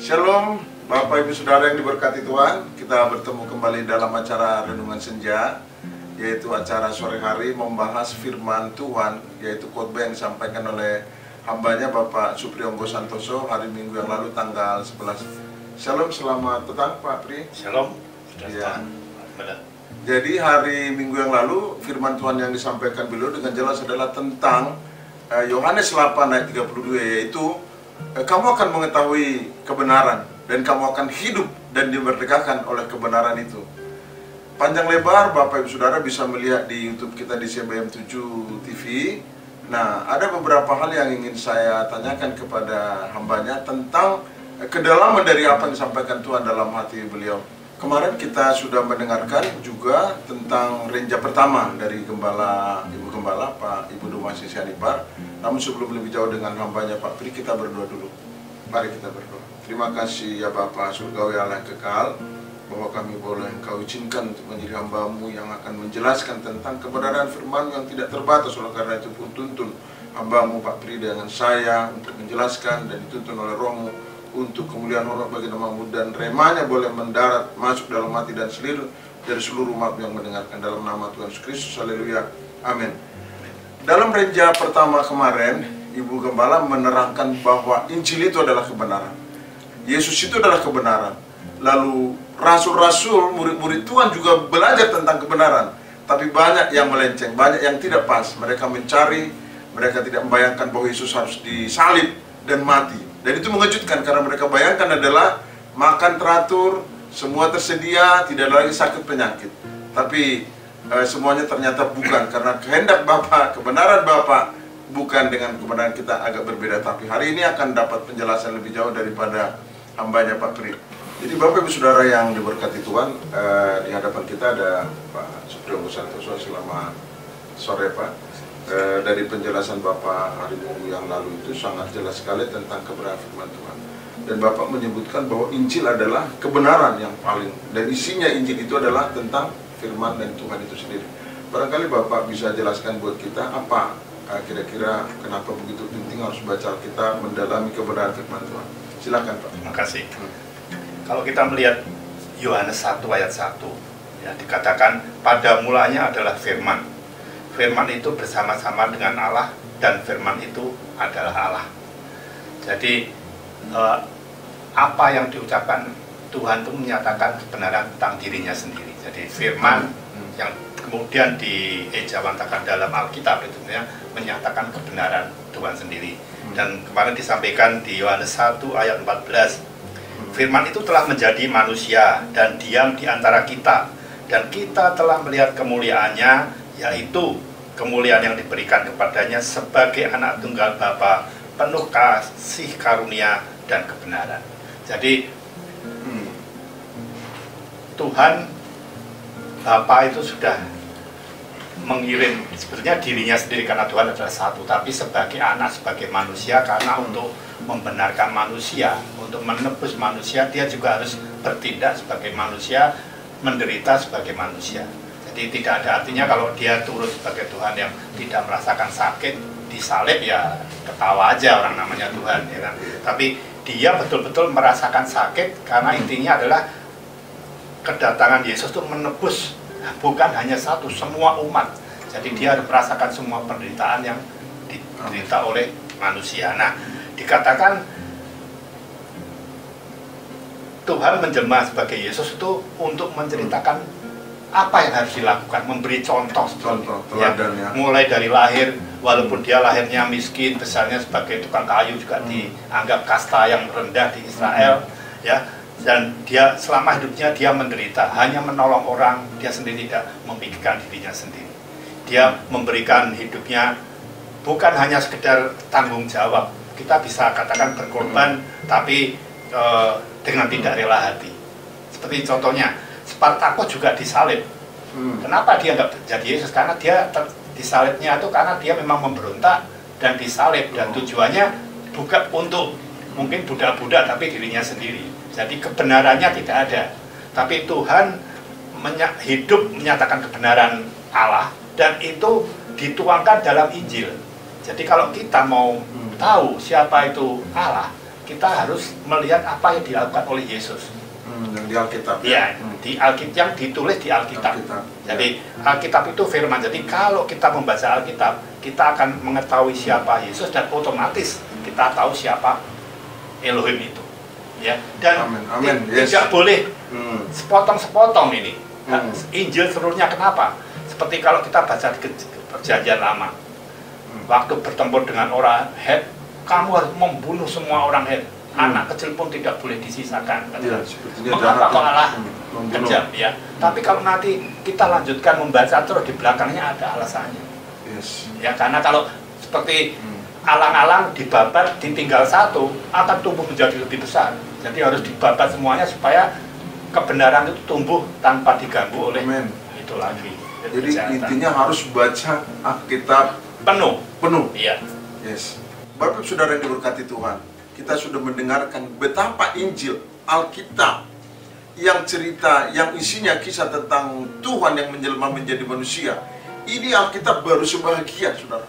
Shalom, Bapak Ibu Saudara yang diberkati Tuhan. Kita bertemu kembali dalam acara Renungan Senja, yaitu acara sore hari membahas firman Tuhan, yaitu khotbah yang disampaikan oleh hambanya Bapak Supriyonggo Santoso hari Minggu yang lalu tanggal 11. Shalom, selamat petang Pak Pri. Shalom. Ya. Jadi hari Minggu yang lalu firman Tuhan yang disampaikan beliau dengan jelas adalah tentang Yohanes 8 ayat 32, yaitu kamu akan mengetahui kebenaran dan kamu akan hidup dan dimerdekakan oleh kebenaran itu. Panjang lebar Bapak Ibu Saudara bisa melihat di YouTube kita di CBM 7 TV. Nah, ada beberapa hal yang ingin saya tanyakan kepada hambanya tentang kedalaman dari apa yang disampaikan Tuhan dalam hati beliau. Kemarin kita sudah mendengarkan juga tentang renja pertama dari Ibu Gembala, Pak Ibu Dumasi Sianipar. Namun sebelum lebih jauh dengan hambanya Pak Pri, kita berdoa dulu. Mari kita berdoa. Terima kasih ya Bapa Surgawi Allah yang kekal, bahwa kami boleh Engkau izinkan untuk menjadi hamba-Mu yang akan menjelaskan tentang kebenaran firman yang tidak terbatas. Oleh karena itu pun tuntun hamba-Mu Pak Pri dengan saya untuk menjelaskan, dan dituntun oleh Roh-Mu untuk kemuliaan hormat bagi nama-Mu, dan remanya boleh mendarat masuk dalam hati dan seluruh dari seluruh umat yang mendengarkan, dalam nama Tuhan Yesus Kristus. Haleluya. Amin. Dalam renja pertama kemarin, Ibu Gembala menerangkan bahwa Injil itu adalah kebenaran. Yesus itu adalah kebenaran. Lalu rasul-rasul, murid-murid Tuhan juga belajar tentang kebenaran. Tapi banyak yang melenceng, banyak yang tidak pas. Mereka mencari, mereka tidak membayangkan bahwa Yesus harus disalib dan mati. Dan itu mengejutkan karena mereka bayangkan adalah makan teratur, semua tersedia, tidak ada lagi sakit penyakit. Tapi semuanya ternyata bukan, karena kehendak Bapa, kebenaran Bapa bukan dengan kebenaran kita, agak berbeda. Tapi hari ini akan dapat penjelasan lebih jauh daripada hambanya Pak Pri. Jadi Bapak Ibu Saudara yang diberkati Tuhan, di hadapan kita ada Pak Supriyonggo Santoso. Selamat sore Pak. Dari penjelasan Bapak hari Minggu yang lalu itu sangat jelas sekali tentang kebenaran firman Tuhan. Dan Bapak menyebutkan bahwa Injil adalah kebenaran yang paling, dan isinya Injil itu adalah tentang firman dan Tuhan itu sendiri. Barangkali Bapak bisa jelaskan buat kita apa kira-kira kenapa begitu penting harus baca Alkitab, mendalami kebenaran firman Tuhan. Silakan Pak. Terima kasih. Kalau kita melihat Yohanes 1 ayat 1, ya, dikatakan pada mulanya adalah firman. Firman itu bersama-sama dengan Allah, dan firman itu adalah Allah. Jadi apa yang diucapkan Tuhan itu menyatakan kebenaran tentang dirinya sendiri. Jadi firman yang kemudian diejawantakan dalam Alkitab itu menyatakan kebenaran Tuhan sendiri. Dan kemarin disampaikan di Yohanes 1 ayat 14, firman itu telah menjadi manusia dan diam di antara kita, dan kita telah melihat kemuliaannya, yaitu kemuliaan yang diberikan kepadanya sebagai anak tunggal Bapa, penuh kasih karunia dan kebenaran. Jadi Tuhan Bapa itu sudah mengirim sebetulnya dirinya sendiri, karena Tuhan adalah satu, tapi sebagai anak, sebagai manusia, karena untuk membenarkan manusia, untuk menebus manusia, dia juga harus bertindak sebagai manusia, menderita sebagai manusia. Jadi tidak ada artinya kalau dia turut sebagai Tuhan yang tidak merasakan sakit, disalib, ya ketawa aja orang namanya Tuhan, ya kan? Tapi dia betul-betul merasakan sakit, karena intinya adalah kedatangan Yesus itu menebus, bukan hanya satu, semua umat. Jadi dia harus merasakan semua penderitaan yang diderita oleh manusia. Nah, dikatakan Tuhan menjelma sebagai Yesus itu untuk menceritakan apa yang harus dilakukan, memberi contoh ya, mulai dari lahir, walaupun dia lahirnya miskin, besarnya sebagai tukang kayu, juga dianggap kasta yang rendah di Israel, ya. Dan dia selama hidupnya dia menderita, hanya menolong orang, dia sendiri tidak memikirkan dirinya sendiri. Dia memberikan hidupnya bukan hanya sekedar tanggung jawab, kita bisa katakan berkorban, tapi dengan tidak rela hati. Seperti contohnya Spartacus juga disalib. Kenapa dia nggak jadi Yesus? Karena dia disalibnya itu karena dia memang memberontak dan disalib, dan tujuannya bukan untuk mungkin budak-budak, tapi dirinya sendiri. Jadi kebenarannya tidak ada, tapi Tuhan hidup menyatakan kebenaran Allah, dan itu dituangkan dalam Injil. Jadi kalau kita mau tahu siapa itu Allah, kita harus melihat apa yang dilakukan oleh Yesus. Yang di Alkitab. Ya, di Alkitab, yang ditulis di Alkitab. Jadi Alkitab itu firman. Jadi kalau kita membaca Alkitab, kita akan mengetahui siapa Yesus dan otomatis kita tahu siapa Elohim itu. Ya, dan tidak boleh sepotong-sepotong ini. Injil seluruhnya kenapa? Seperti kalau kita baca di Perjanjian Lama, waktu bertempur dengan orang Het, kamu harus membunuh semua orang Het. Anak kecil pun tidak boleh disisakan. Ya, mengapa kok Allah kejam? Ya. Tapi kalau nanti kita lanjutkan membaca terus di belakangnya ada alasannya. Yes. Ya, karena kalau seperti alang-alang dibabat ditinggal satu akan tumbuh menjadi lebih besar. Jadi harus dibabat semuanya supaya kebenaran itu tumbuh tanpa diganggu oleh itu lagi. Jadi intinya harus baca Alkitab penuh. Iya. Yes. Bapak Saudara yang diberkati Tuhan, kita sudah mendengarkan betapa Injil Alkitab yang cerita, yang isinya kisah tentang Tuhan yang menjelma menjadi manusia. Ini Alkitab baru sebahagian, saudara.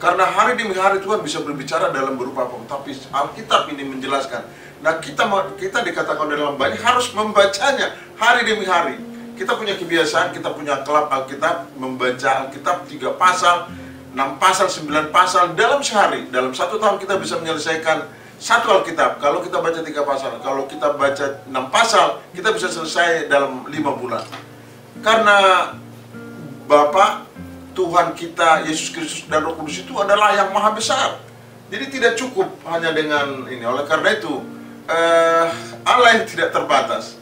Karena hari demi hari Tuhan bisa berbicara dalam berupa apa, tapi Alkitab ini menjelaskan. Nah, kita dikatakan dalam banyak harus membacanya hari demi hari. Kita punya kebiasaan, kita punya klub Alkitab, membaca Alkitab 3 pasal, 6 pasal, 9 pasal dalam sehari. Dalam 1 tahun kita bisa menyelesaikan 1 Alkitab. Kalau kita baca 3 pasal, kalau kita baca 6 pasal, kita bisa selesai dalam 5 bulan. Karena Bapa, Tuhan kita, Yesus Kristus dan Roh Kudus itu adalah yang maha besar. Jadi tidak cukup hanya dengan ini. Oleh karena itu, Allah yang tidak terbatas.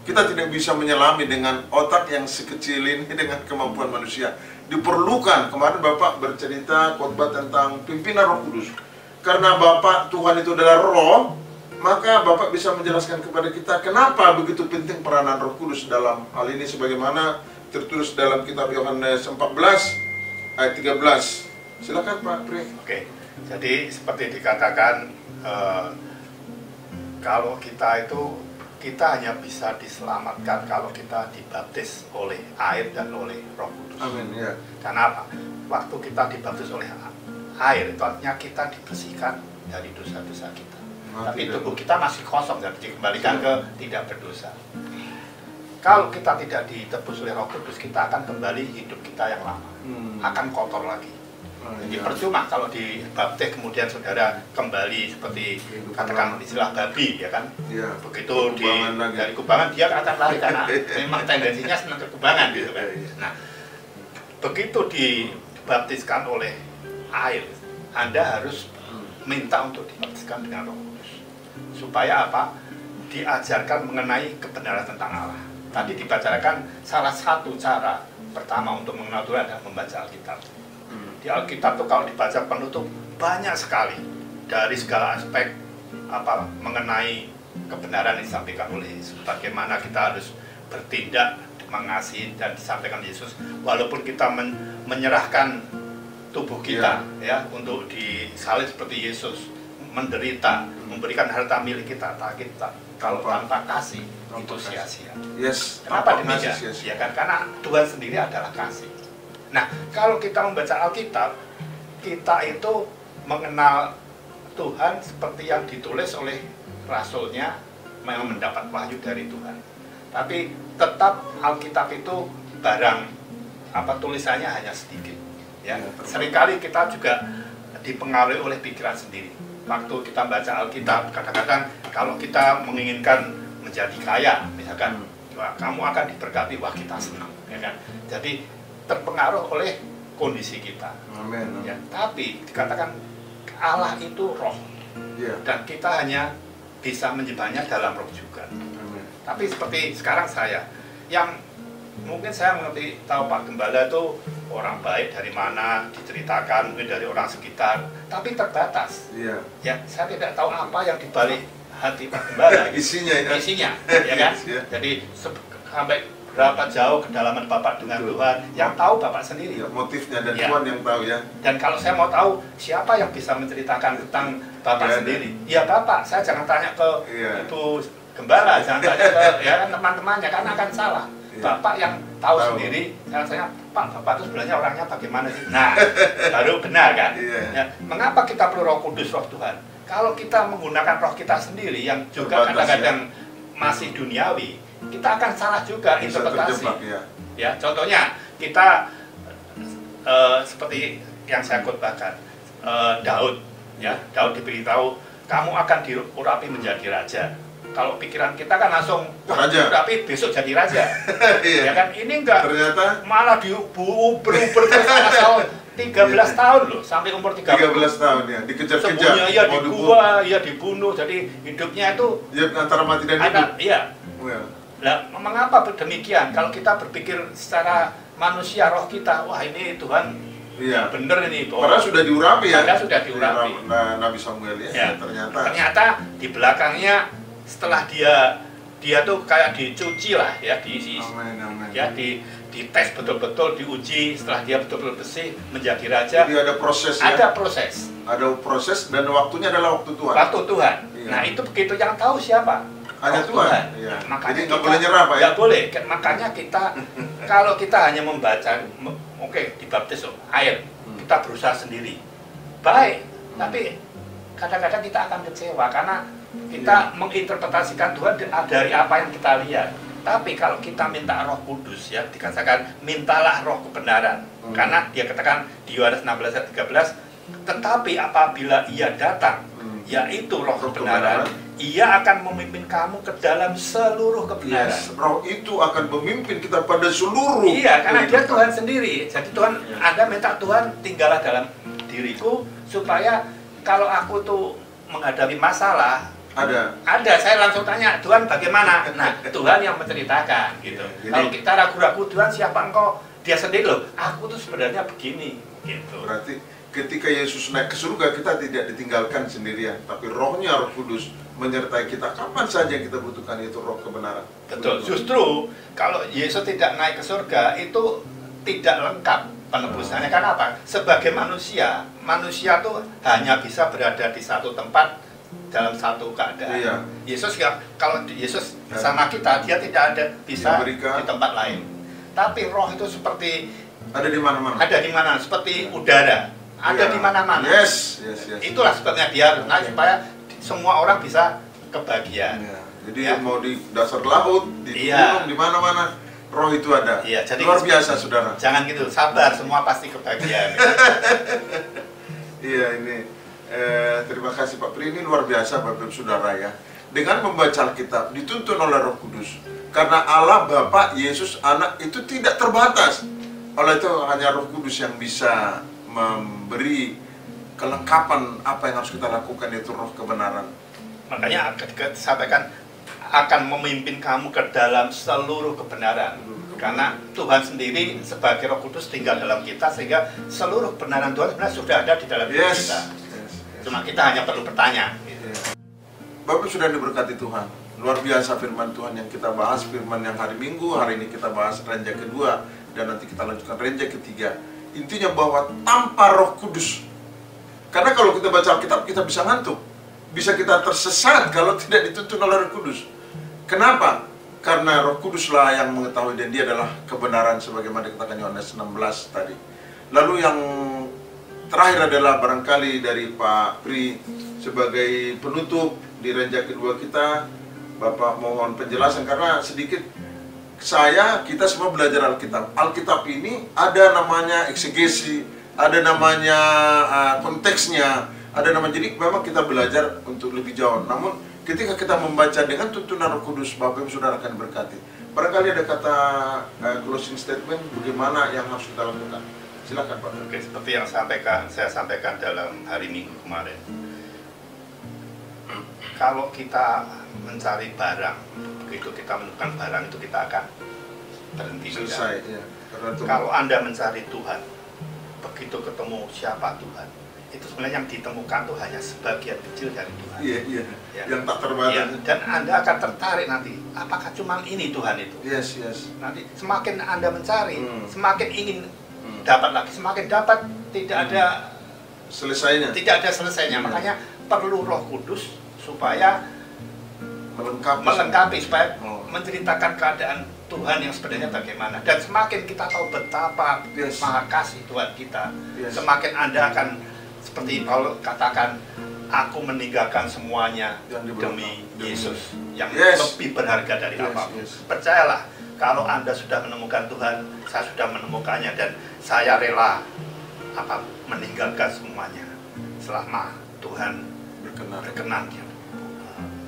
Kita tidak bisa menyelami dengan otak yang sekecil ini dengan kemampuan manusia. Diperlukan, kemarin Bapak bercerita khotbah tentang pimpinan Roh Kudus. Karena Bapak Tuhan itu adalah Roh, maka Bapak bisa menjelaskan kepada kita kenapa begitu penting peranan Roh Kudus dalam hal ini, sebagaimana tertulis dalam kitab Yohanes 14 ayat 13. Silakan Pak Pri. Oke. Jadi seperti dikatakan, kalau kita hanya bisa diselamatkan kalau kita dibaptis oleh air dan oleh Roh Kudus. Amin. Ya. Karena apa? Waktu kita dibaptis oleh air itu artinya kita dibersihkan dari dosa-dosa kita. Tapi tubuh kita masih kosong dan dikembalikan ke tidak berdosa. Kalau kita tidak ditebus oleh Roh Kudus, kita akan kembali hidup kita yang lama, akan kotor lagi. Jadi percuma kalau dibaptis kemudian saudara kembali seperti katakan istilah babi, ya kan? Ya. Begitu dari kubangan dia akan lari karena memang tendensinya senang ke kubangan gitu kan. Nah, begitu dibaptiskan oleh air, Anda harus minta untuk dibaptiskan dengan Roh Kudus. Supaya apa? Diajarkan mengenai kebenaran tentang Allah. Tadi dibacakan salah satu cara pertama untuk mengenal Tuhan adalah membaca Alkitab. Di Alkitab tuh kalau dibaca penuh tuh banyak sekali dari segala aspek apa mengenai kebenaran yang disampaikan oleh Yesus. Bagaimana kita harus bertindak mengasihi dan disampaikan Yesus, walaupun kita menyerahkan tubuh kita ya untuk disalib seperti Yesus, menderita, memberikan harta milik kita, kalau tanpa kasih itu sia-sia. Yes. Kenapa demikian? Ya kan karena Tuhan sendiri adalah kasih. Nah, kalau kita membaca Alkitab, kita itu mengenal Tuhan seperti yang ditulis oleh rasulnya, memang mendapat wahyu dari Tuhan. Tapi tetap Alkitab itu barang apa tulisannya hanya sedikit. Ya, seringkali kita juga dipengaruhi oleh pikiran sendiri. Waktu kita baca Alkitab, kadang-kadang kalau kita menginginkan menjadi kaya, misalkan, wah, kamu akan diberkati, wah kita senang, ya kan? Jadi terpengaruh oleh kondisi kita. Amin. Ya, tapi dikatakan Allah itu roh, dan kita hanya bisa menyembahnya dalam roh juga. Amin. Tapi seperti sekarang saya, yang mungkin saya mengerti tahu Pak Gembala itu orang baik dari mana diceritakan, mungkin dari orang sekitar, tapi terbatas. Ya, saya tidak tahu apa yang dibalik hati Pak Gembala. Isinya, ya kan? Jadi sampai berapa jauh kedalaman Bapak dengan Tuhan, yang tahu Bapak sendiri. Ya, motifnya dan Tuhan yang tahu ya. Dan kalau saya mau tahu siapa yang bisa menceritakan tentang Bapak sendiri, ya Bapak. Saya jangan tanya ke itu Gembala, jangan tanya ke ya teman-temannya, karena akan salah. Bapak yang tahu sendiri. Saya Bapak itu sebenarnya orangnya bagaimana sih? Nah, baru benar kan? Ya, mengapa kita perlu Roh Kudus, Roh Tuhan? Kalau kita menggunakan roh kita sendiri yang juga kadang-kadang masih duniawi, kita akan salah juga interpretasi. Ya, contohnya kita seperti yang saya khotbahkan, Daud, ya, Daud diberitahu kamu akan diurapi menjadi raja. Kalau pikiran kita kan langsung urapi besok jadi raja. Ya kan, ini enggak, ternyata malah berubah tahun 13 tahun loh, sampai umur 13 tahun ya, dikejar-kejar, ya di gua, ya dibunuh, jadi hidupnya itu antara mati dan hidup. Iya. Nah, mengapa demikian? Kalau kita berpikir secara manusia, roh kita, wah ini Tuhan, iya, bener ini. Padahal sudah diurapi ya. Padahal sudah diurapi. Nabi Samuel ya. Ternyata di belakangnya setelah dia tuh kayak dicuci lah ya, dites betul-betul, diuji, setelah dia betul-betul bersih menjadi raja. Jadi ada proses ya. Ada proses dan waktunya adalah waktu Tuhan. Waktu Tuhan. Iya. Nah itu begitu, yang tahu siapa? Hanya Tuhan. Iya. Makanya jadi nggak boleh nyerah Pak ya? Nggak boleh. Makanya kita kalau kita hanya membaca, oke, dibaptis air, kita berusaha sendiri, baik. Tapi kadang-kadang kita akan kecewa karena kita menginterpretasikan Tuhan dari apa yang kita lihat. Tapi kalau kita minta Roh Kudus, ya dikatakan mintalah Roh kebenaran. Karena dia katakan di Yohanes 16 ayat 13, tetapi apabila Ia datang, yaitu Roh kebenaran, Ia akan memimpin kamu ke dalam seluruh kebenaran. Yes, Roh itu akan memimpin kita pada seluruh. Iya, karena Dia Tuhan sendiri. Jadi Tuhan, Anda minta Tuhan tinggallah dalam diriku, supaya kalau aku tuh menghadapi masalah, ada, saya langsung tanya, Tuhan bagaimana? Nah, Tuhan yang menceritakan gitu. Jadi, kalau kita ragu-ragu, Tuhan siapa engkau? Dia sendiri loh, aku tuh sebenarnya begini gitu. Berarti ketika Yesus naik ke surga, kita tidak ditinggalkan sendirian, tapi Rohnya, Roh Kudus menyertai kita kapan saja kita butuhkan, itu Roh kebenaran. Betul. Justru kalau Yesus tidak naik ke surga, itu tidak lengkap penebusannya. Karena apa? Sebagai manusia tuh hanya bisa berada di satu tempat dalam satu keadaan. Iya. Yesus kalau Yesus sama kita, dia tidak ada bisa di tempat lain. Tapi Roh itu seperti ada di mana-mana. Ada di mana, seperti udara. Ada di mana-mana. Yes. Itulah sebabnya dia harus naik supaya semua orang bisa kebahagiaan. Iya. Jadi mau di dasar laut, di gunung, di mana-mana, Roh itu ada. Iya, jadi luar biasa, saudara. Jangan gitu, sabar, semua pasti kebahagiaan. Iya, ini terima kasih Pak Pri, ini luar biasa Bapak Saudara ya. Dengan membaca Alkitab dituntun oleh Roh Kudus. Karena Allah Bapa, Yesus, Anak itu tidak terbatas. Oleh itu hanya Roh Kudus yang bisa memberi kelengkapan apa yang harus kita lakukan, yaitu Roh kebenaran. Makanya ketika disampaikan akan memimpin kamu ke dalam seluruh kebenaran. Karena Tuhan sendiri sebagai Roh Kudus tinggal dalam kita, sehingga seluruh kebenaran Tuhan sebenarnya sudah ada di dalam diri kita. Cuma kita hanya perlu bertanya. Bapak sudah diberkati Tuhan. Luar biasa firman Tuhan yang kita bahas, firman yang hari Minggu, hari ini kita bahas renja kedua, dan nanti kita lanjutkan renja ketiga. Intinya bahwa tanpa Roh Kudus, karena kalau kita baca Alkitab kita bisa ngantuk, bisa kita tersesat kalau tidak dituntun oleh Roh Kudus. Kenapa? Karena Roh Kuduslah yang mengetahui, dan Dia adalah kebenaran sebagaimana dikatakan Yohanes 16 tadi. Lalu yang terakhir adalah barangkali dari Pak Pri sebagai penutup di renja kedua kita. Bapak mohon penjelasan, karena sedikit kita semua belajar Alkitab. Alkitab ini ada namanya eksegesi, ada namanya konteksnya, ada nama, jadi memang kita belajar untuk lebih jauh. Namun ketika kita membaca dengan tuntunan Roh Kudus, Bapak Ibu Saudara akan berkati. Barangkali ada kata closing statement bagaimana yang harus kita lakukan. Silakan Pak. Oke, seperti yang saya sampaikan dalam hari Minggu kemarin. Kalau kita mencari barang, begitu kita menemukan barang itu kita akan berhenti. Selesai. Ya. Kalau Anda mencari Tuhan, begitu ketemu siapa Tuhan, itu sebenarnya yang ditemukan tuh hanya sebagian kecil dari Tuhan. Iya. Ya. Yang tak terbatas. Ya. Dan Anda akan tertarik nanti. Apakah cuma ini Tuhan itu? Yes. Nanti semakin Anda mencari, semakin ingin dapat lagi, semakin dapat, tidak ada selesainya. Tidak ada selesainya. Makanya perlu Roh Kudus supaya melengkapi supaya menceritakan keadaan Tuhan yang sebenarnya bagaimana. Dan semakin kita tahu betapa maha kasih Tuhan kita, semakin Anda akan seperti Paulus katakan, aku meninggalkan semuanya demi Yesus yang lebih berharga dari apapun. Percayalah, kalau Anda sudah menemukan Tuhan, saya sudah menemukannya, dan saya rela meninggalkan semuanya selama Tuhan berkenan.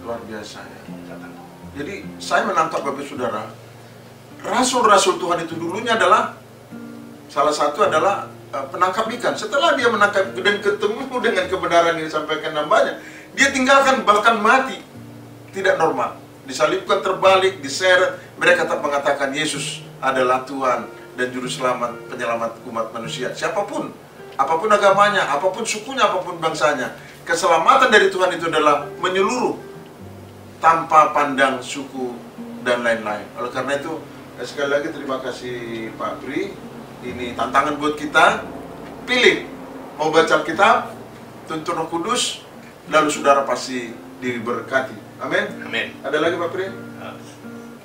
Luar biasa ya. Jadi saya menangkap Bapak Saudara, rasul-rasul Tuhan itu dulunya adalah salah satu adalah penangkap ikan. Setelah dia menangkap dan ketemu dengan kebenaran yang disampaikan nambahnya, dia tinggalkan bahkan mati. Tidak normal. Disalibkan, terbalik, diseret. Mereka tetap mengatakan Yesus adalah Tuhan dan Juru Selamat, penyelamat umat manusia. Siapapun, apapun agamanya, apapun sukunya, apapun bangsanya, keselamatan dari Tuhan itu adalah menyeluruh tanpa pandang suku dan lain-lain. Oleh karena itu, sekali lagi terima kasih Pak Pri. Ini tantangan buat kita. Pilih mau baca Alkitab, tuntun Roh Kudus, lalu saudara pasti diberkati. Amin. Amin. Ada lagi Pak Pri?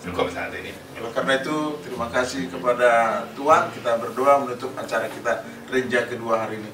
Cukup saat ini. Oleh karena itu terima kasih kepada Tuhan. Kita berdoa menutup acara kita Renja kedua hari ini.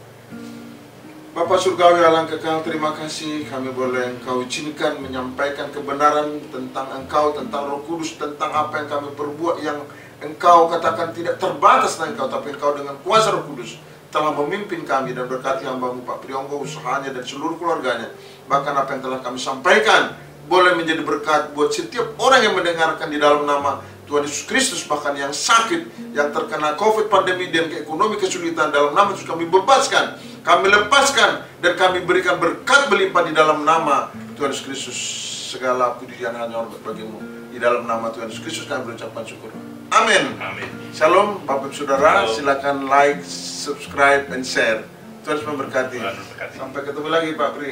Bapak Surgawi Allah kekal, terima kasih kami boleh Engkau izinkan menyampaikan kebenaran tentang Engkau, tentang Roh Kudus, tentang apa yang kami perbuat yang Engkau katakan tidak terbatas dengan Engkau, tapi Engkau dengan kuasa Roh Kudus telah memimpin kami dan berkati hamba-Mu Pak Prionggo, usahanya dan seluruh keluarganya. Bahkan apa yang telah kami sampaikan boleh menjadi berkat buat setiap orang yang mendengarkan di dalam nama Tuhan Yesus Kristus. Bahkan yang sakit, yang terkena COVID, pandemi, dan ekonomi kesulitan, dalam nama Yesus kami bebaskan, kami lepaskan, dan kami berikan berkat berlimpah di dalam nama Tuhan Yesus Kristus. Segala puji dan hormat bagimu. Di dalam nama Tuhan Yesus Kristus kami berucapkan syukur. Amin. Amin. Shalom Bapak Saudara, silakan like, subscribe, and share. Tuhan memberkati. Sampai ketemu lagi Pak Pri.